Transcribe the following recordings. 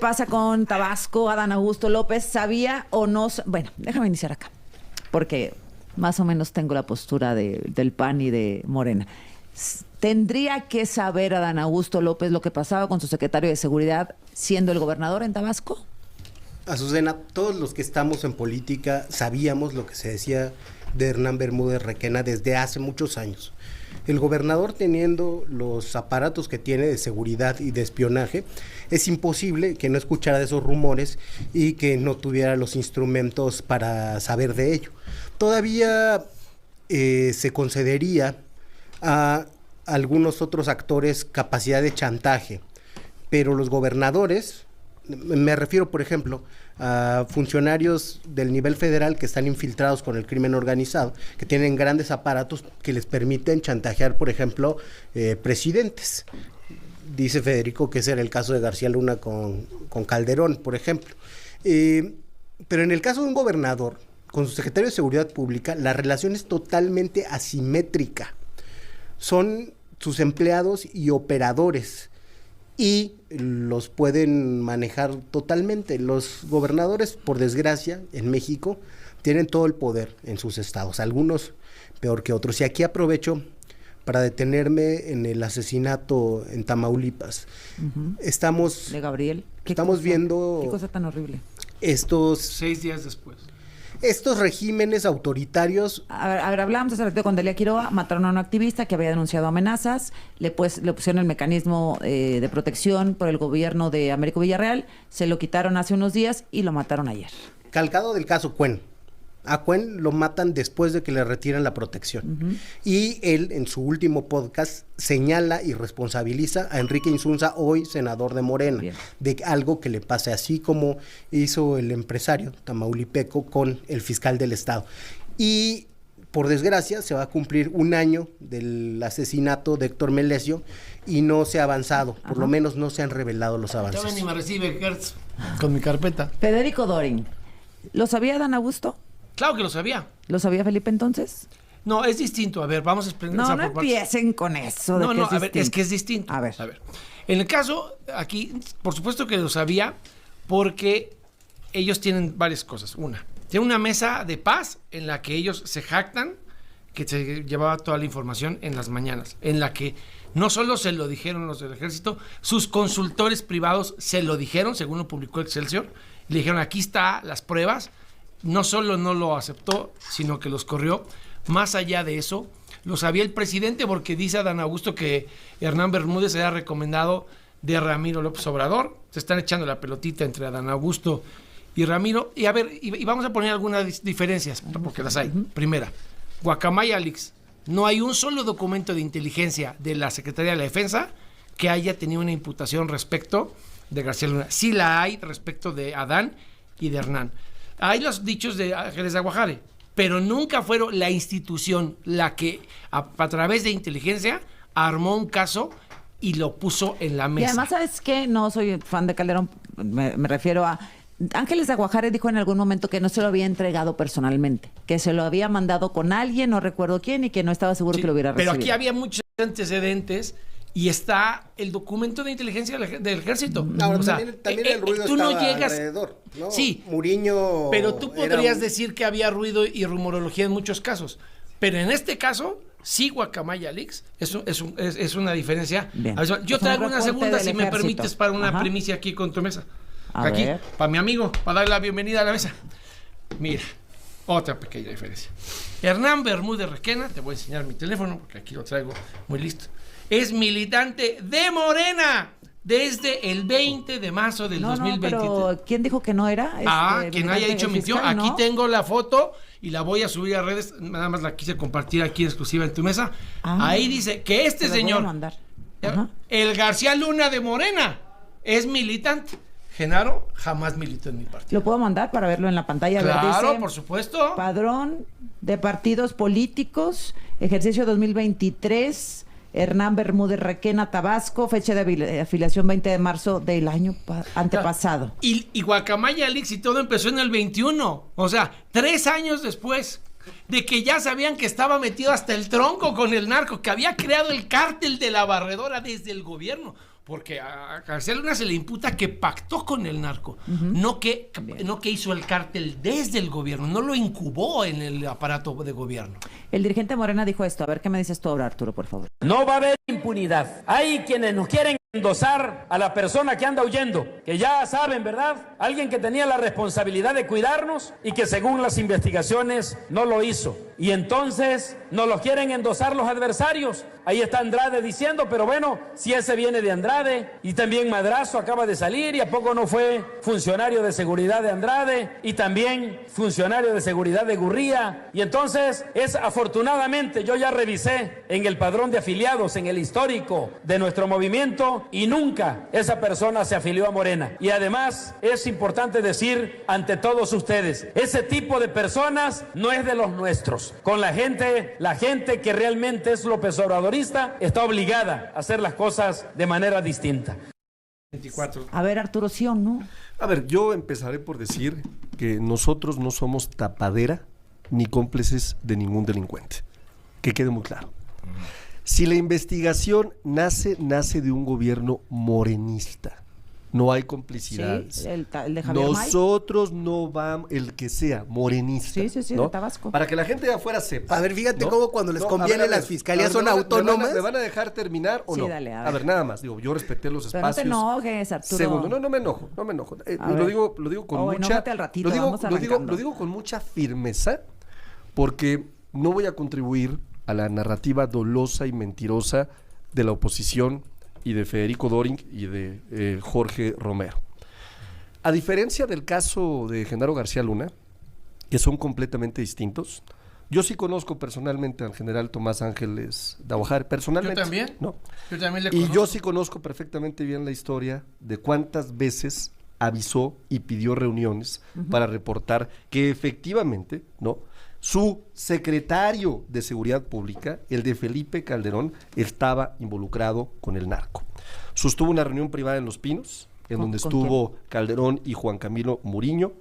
Pasa con Tabasco? Adán Augusto López, ¿sabía o no? Bueno, déjame iniciar acá, porque más o menos tengo la postura del PAN y de Morena. ¿Tendría que saber Adán Augusto López lo que pasaba con su secretario de Seguridad siendo el gobernador en Tabasco? Azucena, todos los que estamos en política sabíamos lo que se decía de Hernán Bermúdez Requena desde hace muchos años. El gobernador, teniendo los aparatos que tiene de seguridad y de espionaje, es imposible que no escuchara de esos rumores y que no tuviera los instrumentos para saber de ello. Todavía se concedería a algunos otros actores capacidad de chantaje, pero los gobernadores, me refiero por ejemplo a funcionarios del nivel federal que están infiltrados con el crimen organizado, que tienen grandes aparatos que les permiten chantajear, por ejemplo, presidentes. Dice Federico que ese era el caso de García Luna con Calderón, por ejemplo. Pero en el caso de un gobernador, con su secretario de Seguridad Pública, la relación es totalmente asimétrica. Son sus empleados y operadores, y los pueden manejar totalmente. Los gobernadores, por desgracia, en México, tienen todo el poder en sus estados, algunos peor que otros. Y aquí aprovecho para detenerme en el asesinato en Tamaulipas. Estamos... De Gabriel. Estamos viendo... Qué cosa tan horrible. Estos... 6 días después. Estos regímenes autoritarios... A ver, hablábamos hace rato con Delia Quiroga, mataron a un activista que había denunciado amenazas, le pusieron el mecanismo de protección por el gobierno de Américo Villarreal, se lo quitaron hace unos días y lo mataron ayer. Calcado del caso Cuen. A Cuen lo matan después de que le retiran la protección. Y él, en su último podcast, señala y responsabiliza a Enrique Insunza, hoy senador de Morena, de algo que le pase, así como hizo el empresario tamaulipeco con el fiscal del estado. Y por desgracia se va a cumplir un año del asesinato de Héctor Melesio y no se ha avanzado, por lo menos no se han revelado los avances. Ya ven y me recibe Gertz con mi carpeta. Federico Dorin, ¿lo sabía Adán Augusto? Claro que lo sabía. ¿Lo sabía Felipe entonces? No, es distinto. A ver, vamos a explicar. No empiecen con eso. No, a ver, es que es distinto. A ver. En el caso, aquí, por supuesto que lo sabía, porque ellos tienen varias cosas. Una, tienen una mesa de paz en la que ellos se jactan que se llevaba toda la información en las mañanas, en la que no solo se lo dijeron los del ejército, sus consultores privados se lo dijeron, según lo publicó Excelsior, le dijeron, aquí está las pruebas. No solo no lo aceptó, sino que los corrió. Más allá de eso, lo sabía el presidente, porque dice Adán Augusto que Hernán Bermúdez era recomendado de Ramiro López Obrador. Se están echando la pelotita entre Adán Augusto y Ramiro. Y a ver, y vamos a poner algunas diferencias, porque las hay. Primera, Guacamaya Leaks. No hay un solo documento de inteligencia de la Secretaría de la Defensa que haya tenido una imputación respecto de García Luna. Sí la hay respecto de Adán y de Hernán. Hay los dichos de Ángeles de Aguajare, pero nunca fueron la institución la que a través de inteligencia armó un caso y lo puso en la mesa. Y además, ¿sabes qué? No soy fan de Calderón, me refiero a... Ángeles de Aguajare dijo en algún momento que no se lo había entregado personalmente, que se lo había mandado con alguien, no recuerdo quién, y que no estaba seguro que lo hubiera recibido. Pero aquí había muchos antecedentes y está el documento de inteligencia del ejército. Ahora, también el ruido tú estaba no llegas, alrededor, ¿no? Sí, Muriño, pero tú podrías decir que había ruido y rumorología en muchos casos. Pero en este caso, sí, Guacamaya Leaks es una diferencia. Bien. Yo traigo una segunda, si me permites, para una primicia aquí con tu mesa. Aquí, para mi amigo, para darle la bienvenida a la mesa. Mira, otra pequeña diferencia. Hernán Bermúdez Requena, te voy a enseñar mi teléfono, porque aquí lo traigo muy listo. Es militante de Morena desde el 20 de marzo del 2023. Pero ¿quién dijo que no era? Quien haya dicho mintió. Fiscal, ¿no? Aquí tengo la foto y la voy a subir a redes. Nada más la quise compartir aquí exclusiva en tu mesa. Ahí dice que este señor, el García Luna de Morena, es militante. Genaro jamás militó en mi partido. ¿Lo puedo mandar para verlo en la pantalla? Claro, dice, por supuesto. Padrón de partidos políticos, ejercicio 2023... Hernán Bermúdez Requena, Tabasco, fecha de afiliación 20 de marzo del año antepasado. Y Guacamaya Leaks y todo empezó en el 21, o sea, 3 años después de que ya sabían que estaba metido hasta el tronco con el narco, que había creado el cártel de la Barredora desde el gobierno. Porque a García Luna se le imputa que pactó con el narco, no que hizo el cártel desde el gobierno, no lo incubó en el aparato de gobierno. El dirigente Morena dijo esto. A ver qué me dices tú ahora, Arturo, por favor. No va a haber impunidad. Hay quienes nos quieren endosar a la persona que anda huyendo, que ya saben, ¿verdad? Alguien que tenía la responsabilidad de cuidarnos y que según las investigaciones no lo hizo. Y entonces nos los quieren endosar los adversarios. Ahí está Andrade diciendo, pero bueno, si ese viene de Andrade, y también Madrazo acaba de salir, y a poco no fue funcionario de seguridad de Andrade, y también funcionario de seguridad de Gurría. Y entonces afortunadamente, yo ya revisé en el padrón de afiliados, en el histórico de nuestro movimiento, y nunca esa persona se afilió a Morena. Y además es importante decir ante todos ustedes, ese tipo de personas no es de los nuestros. Con la gente que realmente es López Obradorista está obligada a hacer las cosas de manera distinta. 24. A ver, Arturo, ¿sí o no? A ver, yo empezaré por decir que nosotros no somos tapadera ni cómplices de ningún delincuente. Que quede muy claro. Si la investigación nace de un gobierno morenista, no hay complicidades. Sí, el de Javier May. Nosotros no vamos, el que sea morenista. Sí, ¿no? de Tabasco. Para que la gente de afuera sepa. A ver, fíjate ¿no? cómo cuando les conviene las fiscalías son ¿me autónomas. ¿Me van a dejar terminar o Sí, no? dale, a ver, nada más. Digo, yo respeté los Pero espacios. no te enojes, Arturo. Segundo, no me enojo. Lo digo con mucha. Enójate al ratito, vamos arrancando. Lo digo con mucha firmeza, porque no voy a contribuir a la narrativa dolosa y mentirosa de la oposición y de Federico Doring y de Jorge Romero. A diferencia del caso de Genaro García Luna, que son completamente distintos, yo sí conozco personalmente al general Tomás Ángeles Daujar, personalmente. ¿Yo también? ¿No? Yo también le Y conozco. yo sí conozco perfectamente bien la historia de cuántas veces avisó y pidió reuniones para reportar que efectivamente, ¿no?, su secretario de Seguridad Pública, el de Felipe Calderón, estaba involucrado con el narco. Sostuvo una reunión privada en Los Pinos, en donde estuvo Calderón y Juan Camilo Muriño.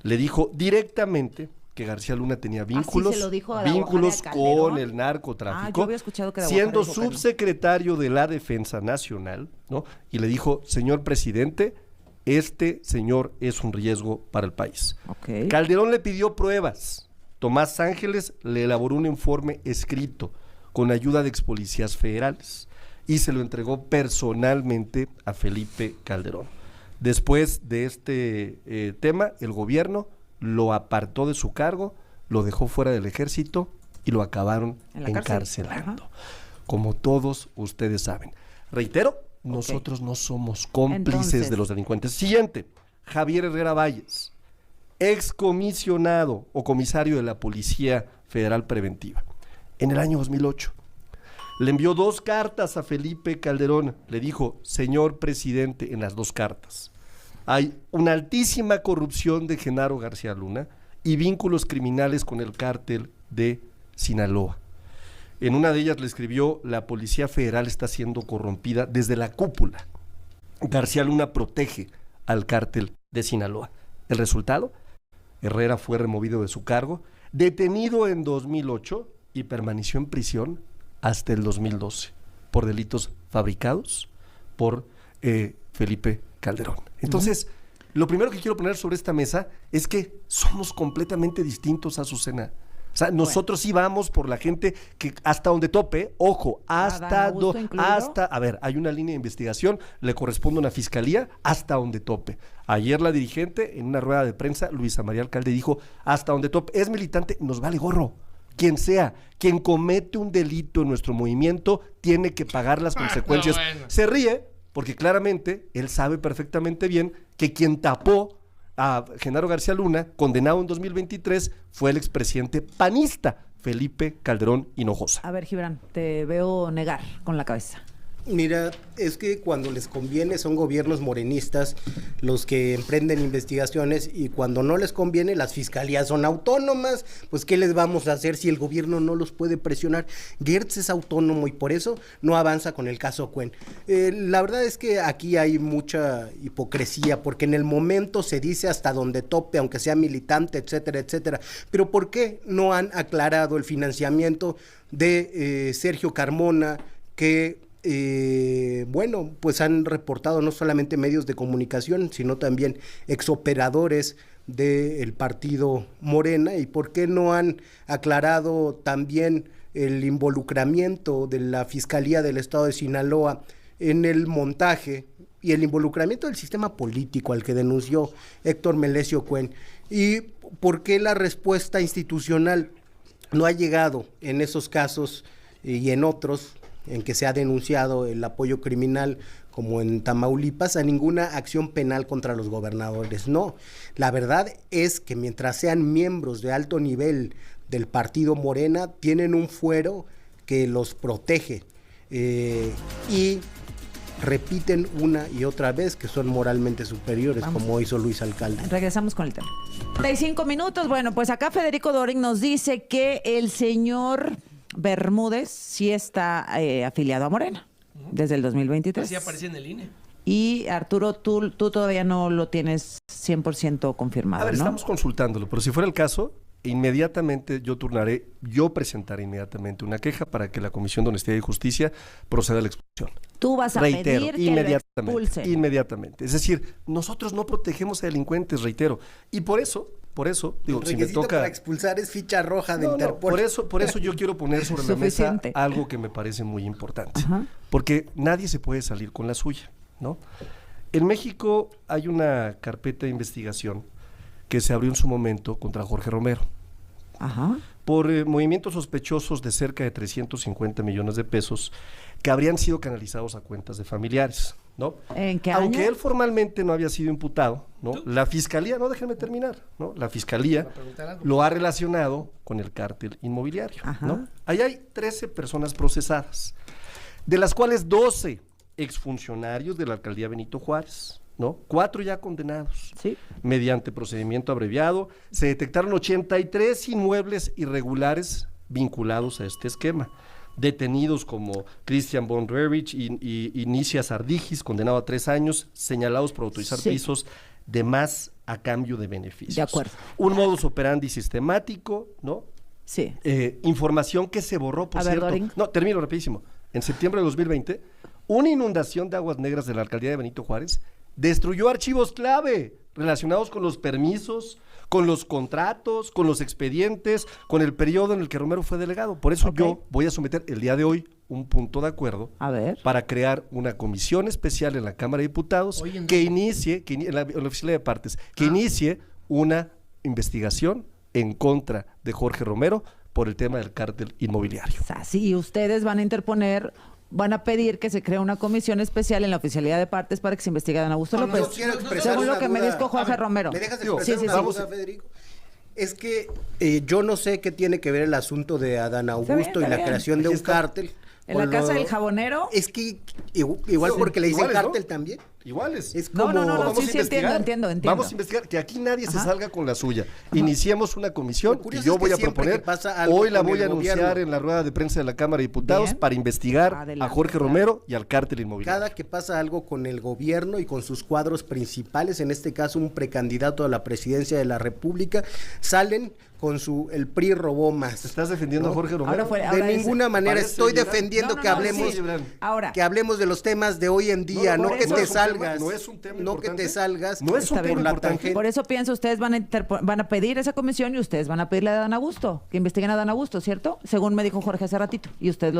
Le dijo directamente que García Luna tenía vínculos, se lo dijo a vínculos Calderón. con el narcotráfico, yo había escuchado que siendo dijo que no. subsecretario de la Defensa Nacional, ¿no? Y le dijo, señor presidente, este señor es un riesgo para el país. Ok. Calderón le pidió pruebas. Tomás Ángeles le elaboró un informe escrito con ayuda de expolicías federales y se lo entregó personalmente a Felipe Calderón. Después de este tema, el gobierno lo apartó de su cargo, lo dejó fuera del ejército y lo acabaron encarcelando. Como todos ustedes saben. Reitero, nosotros no somos cómplices de los delincuentes. Siguiente, Javier Herrera Valles, excomisionado o comisario de la Policía Federal Preventiva. En el año 2008, le envió 2 cartas a Felipe Calderón. Le dijo, señor presidente, en las 2 cartas, hay una altísima corrupción de Genaro García Luna y vínculos criminales con el cártel de Sinaloa. En una de ellas le escribió, la Policía Federal está siendo corrompida desde la cúpula. García Luna protege al cártel de Sinaloa. El resultado, Herrera fue removido de su cargo, detenido en 2008 y permaneció en prisión hasta el 2012 por delitos fabricados por Felipe Calderón. Entonces, lo primero que quiero poner sobre esta mesa es que somos completamente distintos, Azucena. O sea, nosotros sí vamos por la gente que hasta donde tope, ojo, hasta, a ver, hay una línea de investigación, le corresponde a una fiscalía hasta donde tope. Ayer la dirigente, en una rueda de prensa, Luisa María Alcalde, dijo, hasta donde tope, es militante, nos vale gorro. Quien sea, quien comete un delito en nuestro movimiento, tiene que pagar las consecuencias. No, bueno. Se ríe, porque claramente él sabe perfectamente bien que quien tapó a Genaro García Luna, condenado en 2023, fue el expresidente panista Felipe Calderón Hinojosa. A ver, Gibran, te veo negar con la cabeza. Mira, es que cuando les conviene son gobiernos morenistas los que emprenden investigaciones y cuando no les conviene las fiscalías son autónomas, pues ¿qué les vamos a hacer si el gobierno no los puede presionar? Gertz es autónomo y por eso no avanza con el caso Cuen. La verdad es que aquí hay mucha hipocresía porque en el momento se dice hasta donde tope, aunque sea militante, etcétera, etcétera, pero ¿por qué no han aclarado el financiamiento de Sergio Carmona, que bueno, pues han reportado no solamente medios de comunicación, sino también exoperadores del partido Morena, y por qué no han aclarado también el involucramiento de la Fiscalía del Estado de Sinaloa en el montaje y el involucramiento del sistema político al que denunció Héctor Melesio Cuen, y por qué la respuesta institucional no ha llegado en esos casos y en otros en que se ha denunciado el apoyo criminal, como en Tamaulipas, a ninguna acción penal contra los gobernadores. No, la verdad es que mientras sean miembros de alto nivel del partido Morena, tienen un fuero que los protege, y repiten una y otra vez que son moralmente superiores, como hizo Luis Alcalde. Regresamos con el tema. 35 minutos. Bueno, pues acá Federico Doring nos dice que el señor Bermúdez sí está afiliado a Morena desde el 2023. Así aparece en el INE. Y Arturo, tú todavía no lo tienes 100% confirmado, A ver, ¿no? estamos consultándolo, pero si fuera el caso, inmediatamente yo presentaré inmediatamente una queja para que la Comisión de Honestidad y Justicia proceda a la expulsión. Tú vas a Reitero, pedir que lo expulsen. inmediatamente. Es decir, nosotros no protegemos a delincuentes, reitero. Y por eso, digo, El si me requisito toca... para expulsar es ficha roja de No, Interpol. por eso yo quiero poner sobre la mesa Suficiente. algo que me parece muy importante. Ajá. Porque nadie se puede salir con la suya, ¿no? En México hay una carpeta de investigación que se abrió en su momento contra Jorge Romero Ajá. por movimientos sospechosos de cerca de 350 millones de pesos que habrían sido canalizados a cuentas de familiares, ¿no? ¿En qué Aunque año? él formalmente no había sido imputado, ¿no? La fiscalía, no, déjenme terminar, ¿no? La fiscalía lo ha relacionado con el cártel inmobiliario, Ajá. ¿no? Ahí hay 13 personas procesadas, de las cuales 12 exfuncionarios de la alcaldía Benito Juárez, ¿no? 4 ya condenados. Sí. Mediante procedimiento abreviado, se detectaron 83 inmuebles irregulares vinculados a este esquema. Detenidos como Christian von Rerich y Nicias Ardijis, condenado a 3 años, señalados por autorizar Sí. pisos de más a cambio de beneficios. De acuerdo. Un modus operandi sistemático, ¿no? Sí. Información que se borró, por A ver, cierto. Doring. No, termino rapidísimo. En septiembre de 2020, una inundación de aguas negras de la alcaldía de Benito Juárez destruyó archivos clave relacionados con los permisos, con los contratos, con los expedientes, con el periodo en el que Romero fue delegado. Por eso Ok. yo voy a someter el día de hoy un punto de acuerdo A ver. para crear una comisión especial en la Cámara de Diputados Hoy en que día. inicie, en la oficina de partes, que inicie una investigación en contra de Jorge Romero por el tema del cártel inmobiliario. Así, y ustedes van a interponer, van a pedir que se cree una comisión especial en la oficialidad de partes para que se investigue a Dan Augusto No, López. yo quiero expresar Según lo una que me duda. dijo Jorge Romero. ¿Me dejas Digo, expresar sí, una sí. duda, Federico? Es que yo no sé qué tiene que ver el asunto de Adán Augusto bien, y la está bien. creación de Aquí un está. cártel. En la con casa lo- del jabonero. Es que igual Sí, porque le dicen iguales, ¿no? cártel también. Iguales. Es No, como... no, Vamos sí, a sí, investigar. entiendo. Vamos a investigar que aquí nadie se Ajá. salga con la suya. Iniciemos una comisión Lo curioso y yo es que voy a siempre proponer, que pasa algo hoy la con voy a el anunciar gobierno, en la rueda de prensa de la Cámara de Diputados Bien. para investigar Adelante, a Jorge claro. Romero y al cártel inmobiliario. Cada que pasa algo con el gobierno y con sus cuadros principales, en este caso un precandidato a la presidencia de la República, salen con el PRI robó más. ¿Estás defendiendo ¿no? a Jorge Romero? Ahora fue- De ahora ninguna manera parece estoy Gibran. defendiendo No, que no, hablemos sí. Ahora, que hablemos de los temas de hoy en día, No, no, por que eso- te no es un salgas, no es un tema no que importante. te salgas No es un Está tema bien. importante. por eso pienso, ustedes van a pedir esa comisión y ustedes van a pedirle a Dan Augusto, que investiguen a Dan Augusto, ¿cierto? Según me dijo Jorge hace ratito, y ustedes lo dijeron.